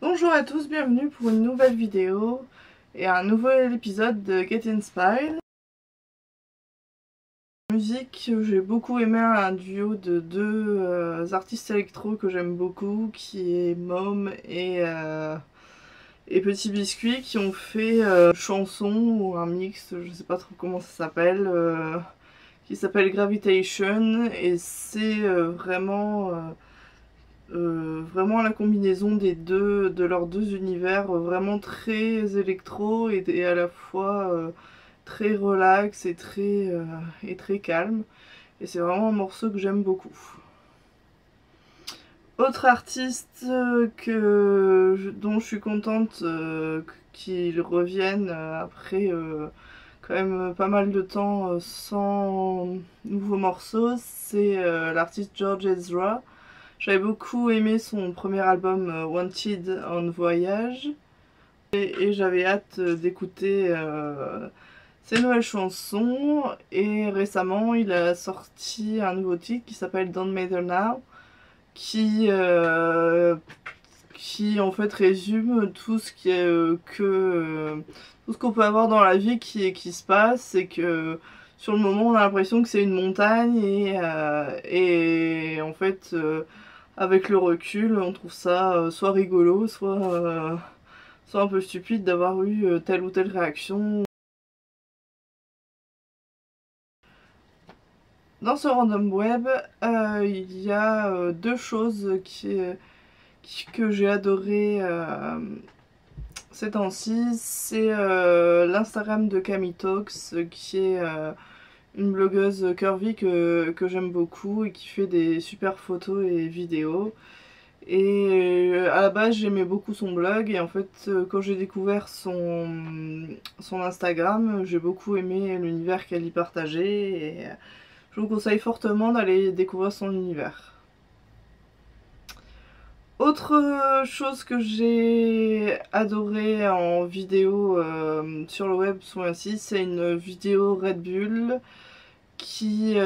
Bonjour à tous, bienvenue pour une nouvelle vidéo et un nouvel épisode de Get Inspired. Musique, j'ai beaucoup aimé un duo de deux artistes électro que j'aime beaucoup, qui est Mom et Petit Biscuit, qui ont fait une chanson ou un mix, je sais pas trop comment ça s'appelle, qui s'appelle Gravitation, et c'est vraiment la combinaison des deux, de leurs deux univers, vraiment très électro et à la fois très relax et très calme. Et c'est vraiment un morceau que j'aime beaucoup. Autre artiste dont je suis contente qu'il revienne après quand même pas mal de temps sans nouveaux morceaux, c'est l'artiste George Ezra. J'avais beaucoup aimé son premier album Wanted en voyage et j'avais hâte d'écouter ses nouvelles chansons, et récemment il a sorti un nouveau titre qui s'appelle Don't Matter Now qui en fait résume tout ce qui est tout ce qu'on peut avoir dans la vie qui se passe, et que sur le moment on a l'impression que c'est une montagne et en fait avec le recul on trouve ça soit rigolo soit un peu stupide d'avoir eu telle ou telle réaction. Dans ce random web, il y a deux choses que j'ai adoré ces temps-ci. C'est l'Instagram de Camille Talks, qui est une blogueuse curvy que j'aime beaucoup et qui fait des super photos et vidéos. Et à la base j'aimais beaucoup son blog, et en fait quand j'ai découvert son Instagram, j'ai beaucoup aimé l'univers qu'elle y partageait, et je vous conseille fortement d'aller découvrir son univers. Autre chose que j'ai adoré en vidéo sur le web ce mois-ci, c'est une vidéo Red Bull qui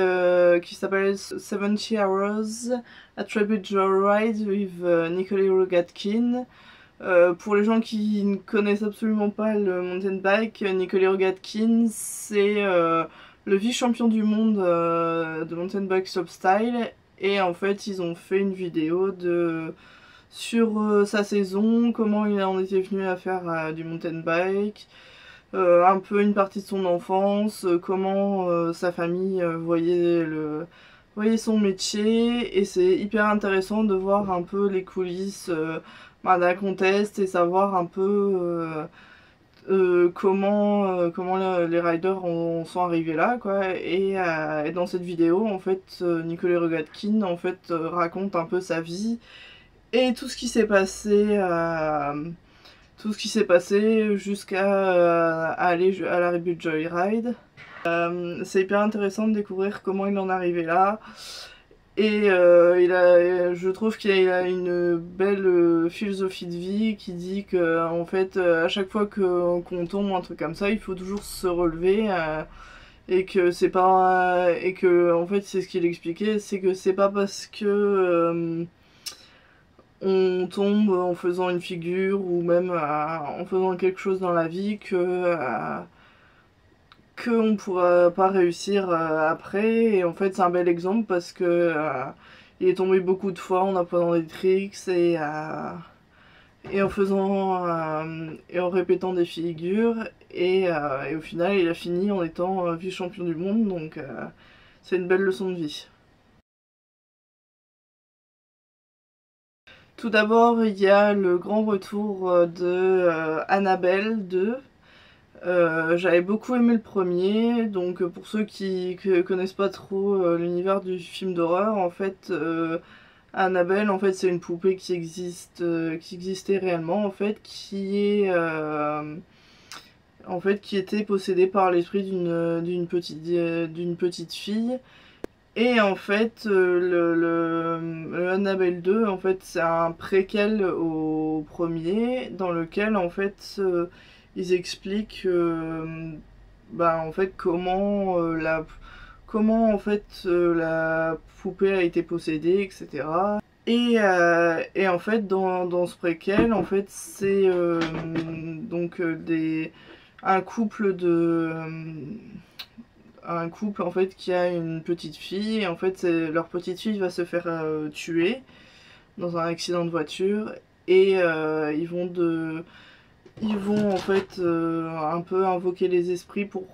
s'appelle 70 Hours, A Tribute Joyride with Nicole Rogatkin. Pour les gens qui ne connaissent absolument pas le mountain bike, Nicole Rogatkin, c'est le vice-champion du monde de mountain bike slopestyle, et en fait ils ont fait une vidéo sur sa saison, comment il en était venu à faire du mountain bike, un peu une partie de son enfance, comment sa famille voyait son métier, et c'est hyper intéressant de voir un peu les coulisses d'un contest et savoir un peu comment les riders sont arrivés là, quoi. Et dans cette vidéo en fait Nicole Rogatkin en fait raconte un peu sa vie et tout ce qui s'est passé jusqu'à aller à la Red Bull Joyride. C'est hyper intéressant de découvrir comment il en est arrivé là. Et je trouve qu'il a une belle philosophie de vie qui dit que en fait à chaque fois qu'on tombe un truc comme ça, il faut toujours se relever, et que c'est pas et que en fait c'est ce qu'il expliquait, c'est que c'est pas parce que on tombe en faisant une figure ou même en faisant quelque chose dans la vie qu'on pourra pas réussir après. Et en fait c'est un bel exemple parce que il est tombé beaucoup de fois en apprenant des tricks et en faisant et en répétant des figures, et au final il a fini en étant vice-champion du monde, donc c'est une belle leçon de vie. Tout d'abord, il y a le grand retour de Annabelle 2. J'avais beaucoup aimé le premier, donc pour ceux qui connaissent pas trop l'univers du film d'horreur, en fait, Annabelle, en fait, c'est une poupée qui existait réellement, en fait, qui était possédée par l'esprit d'une petite fille. Et en fait, le Annabelle 2, en fait, c'est un préquel au premier, dans lequel, en fait, ils expliquent, en fait, comment, en fait, la poupée a été possédée, etc. Et en fait dans ce préquel, en fait c'est donc un couple en fait qui a une petite fille, et en fait leur petite fille va se faire tuer dans un accident de voiture, et ils vont en fait un peu invoquer les esprits pour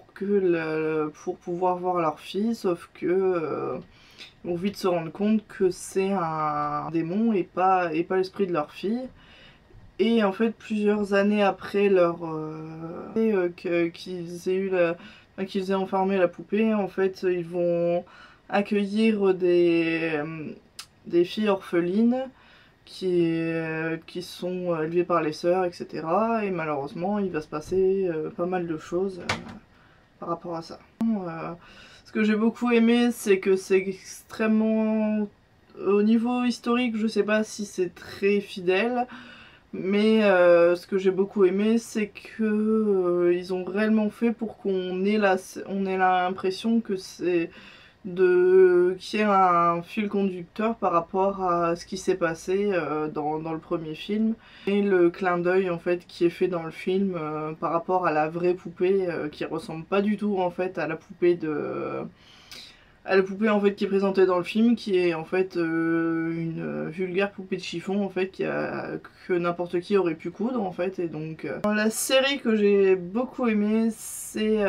pouvoir voir leur fille, sauf que ils vont vite se rendre compte que c'est un démon et pas l'esprit de leur fille. Et en fait, plusieurs années après qu'ils aient enfermé la poupée, en fait, ils vont accueillir des filles orphelines qui sont élevées par les sœurs, etc. Et malheureusement, il va se passer pas mal de choses par rapport à ça. Ce que j'ai beaucoup aimé, c'est que c'est extrêmement... Au niveau historique, je sais pas si c'est très fidèle, mais ce que j'ai beaucoup aimé, c'est que ils ont réellement fait pour qu'on ait l'impression que qu'il y ait un fil conducteur par rapport à ce qui s'est passé dans le premier film, et le clin d'œil en fait qui est fait dans le film par rapport à la vraie poupée qui ressemble pas du tout en fait à la poupée en fait qui est présentée dans le film, qui est en fait une vulgaire poupée de chiffon en fait que n'importe qui aurait pu coudre en fait. Et donc la série que j'ai beaucoup aimée, c'est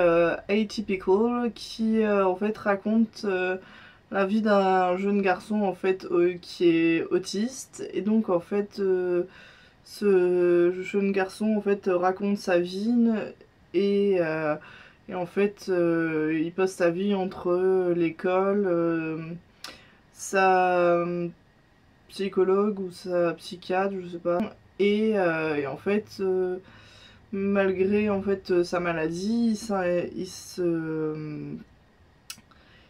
Atypical, qui en fait raconte la vie d'un jeune garçon en fait qui est autiste, et donc en fait ce jeune garçon en fait raconte sa vie, et en fait, il passe sa vie entre l'école, sa psychologue ou sa psychiatre, je sais pas. Et en fait, malgré en fait sa maladie,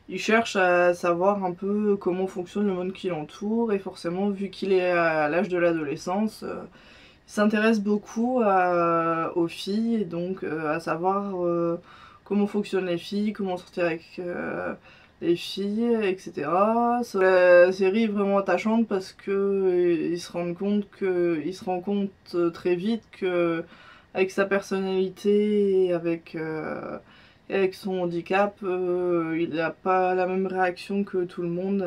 il cherche à savoir un peu comment fonctionne le monde qui l'entoure, et forcément, vu qu'il est à l'âge de l'adolescence, il s'intéresse beaucoup aux filles, et donc à savoir comment fonctionnent les filles, comment sortir avec les filles, etc. La série est vraiment attachante parce que il se rend compte très vite que avec sa personnalité et avec son handicap, il n'a pas la même réaction que tout le monde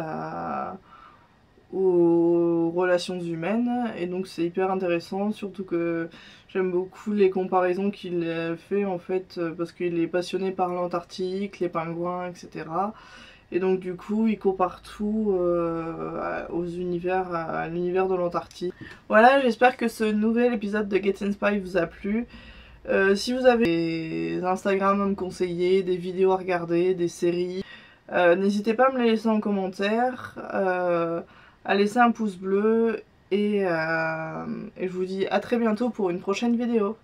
aux relations humaines, et donc c'est hyper intéressant, surtout que j'aime beaucoup les comparaisons qu'il fait en fait, parce qu'il est passionné par l'Antarctique, les pingouins, etc. Et donc du coup il compare tout à l'univers de l'Antarctique. Voilà, j'espère que ce nouvel épisode de Get Inspired vous a plu. Si vous avez des Instagram à me conseiller, des vidéos à regarder, des séries, n'hésitez pas à me les laisser en commentaire, à laisser un pouce bleu, et je vous dis à très bientôt pour une prochaine vidéo.